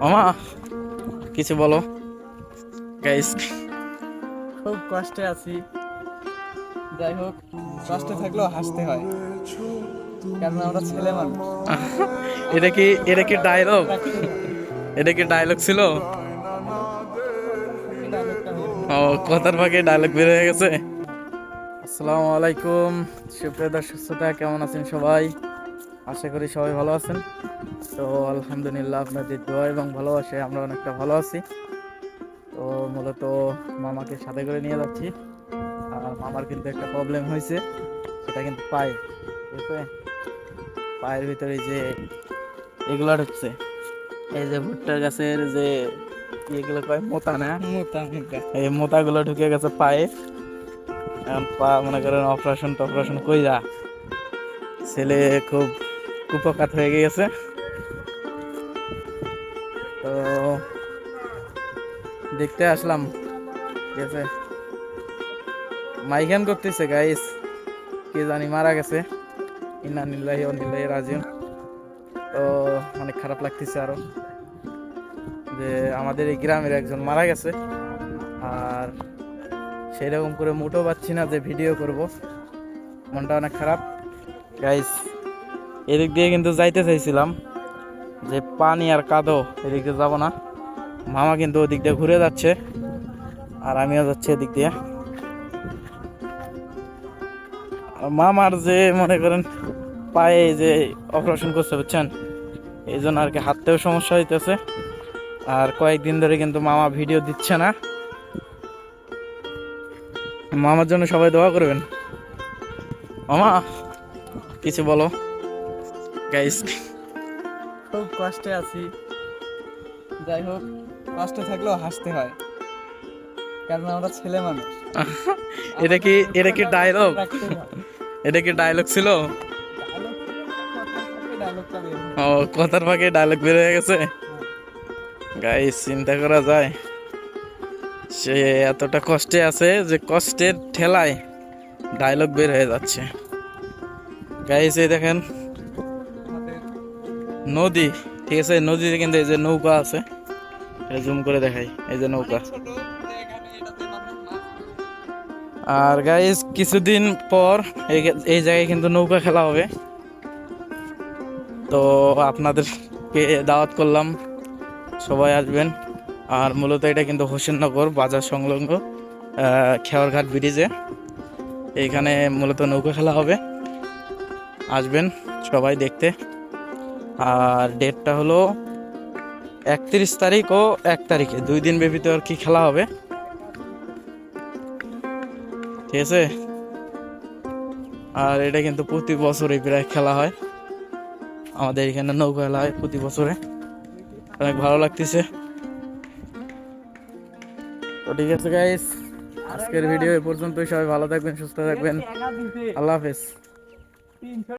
মামা কিছু বলো গাইস। খুব কষ্টে আছি। যাই হোক, কষ্টে থাকলেও হাসতে হয়, কারণ আমরা ছেলে মানুষ। এটা কি ডায়লগ? এটা কি ডায়লগ ছিল? ও, কথার ফাঁকে ডায়লগ বের হয়ে গেছে। আসসালামু আলাইকুম সুপ্রিয় দর্শক শ্রোতা, কেমন আছেন সবাই? আশা করি সবাই ভালো আছেন। তো আলহামদুলিল্লাহ, আপনাদের দোয়া এবং ভালোবাসায় আমরা অনেকটা ভালো আছি। তো মূলত মামাকে সাথে করে নিয়ে যাচ্ছি। আর মামার কিন্তু একটা প্রবলেম হয়েছে, সেটা কিন্তু পায়ে, ঠিক আছে? পায়ের ভিতরে যে এগুলা ঢুকছে, এই যে ভুট্টার গাছের যে এগুলো কয় মোতা, না মোটা মোটা। এই মোতাগুলো ঢুকে গেছে পায়ে। এখন পা মনে করেন অপারেশন কইরা ছেলে খুব কুপকাত হয়ে গেছে। তো দেখতে আসলাম, ঠিক আছে? মাইখান করতেছে গাইস, কে জানি মারা গেছে। ইন্না নিল্লাহি ওয়া ইন্না ইলাইহি রাজিউন। তো অনেক খারাপ লাগতেছে আরো, যে আমাদের এই গ্রামের একজন মারা গেছে। আর সেরকম করে মোটেও পাচ্ছি না যে ভিডিও করব, মনটা অনেক খারাপ গাইস। এদিক দিয়ে কিন্তু যাইতে চাইছিলাম, যে পানি আর কাদো, এদিক দিয়ে যাবো না। মামা কিন্তু ওদিক দিয়ে ঘুরে যাচ্ছে, আর আমিও যাচ্ছি এদিক দিয়ে। আর মামার যে মনে করেন পায়ে যে অপারেশন করছে, বুঝছেন, এই জন্য আর কি হাঁটতেও সমস্যা হইতেছে। আর কয়েকদিন ধরে কিন্তু মামা ভিডিও দিচ্ছে না। মামার জন্য সবাই দোয়া করবেন। মামা কিছু বলো গাইস। খুব কষ্টে আছি। যাই হোক, কষ্টে থাকলেও হাসতে হয়, কারণ আমরা ছেলে মানুষ। এটা কি ডায়লগ? এটা কি ডায়লগ ছিল? ও, কথার ফাঁকে ডায়লগ বের হয়ে গেছে। গাইস, চিন্তা করা যায়, সে এতটা কষ্টে আছে যে কষ্টের ঠেলায় ডায়লগ বের হয়ে যাচ্ছে। গাইস, এই দেখেন নদী, ঠিক আছে? নদীতে কিন্তু এই যে নৌকা আছে, জুম করে দেখাই, এই যে নৌকা। আর গাইস, কিছুদিন পর এই জায়গায় কিন্তু নৌকা খেলা হবে। তো আপনাদেরকে দাওয়াত করলাম, সবাই আসবেন। আর মূলত এটা কিন্তু হোসেননগর বাজার সংলগ্ন খেয়ারঘাট ব্রিজে, এইখানে মূলত নৌকা খেলা হবে। আসবেন সবাই দেখতে। আর ডেটটা হলো 31 তারিখ ও 1 তারিখে, 2 দিন ব্যাপীতে আর কি খেলা হবে, ঠিক আছে? আর এটা কিন্তু প্রতি বছরই প্রায় খেলা হয়, আমাদের এখানে নৌকা খেলা হয় প্রতি বছরে। অনেক ভালো লাগতেছে। তো ঠিক আছে গাইস, আজকের ভিডিও এ পর্যন্তই। সবাই ভালো থাকবেন, সুস্থ থাকবেন। আল্লাহ হাফেজ।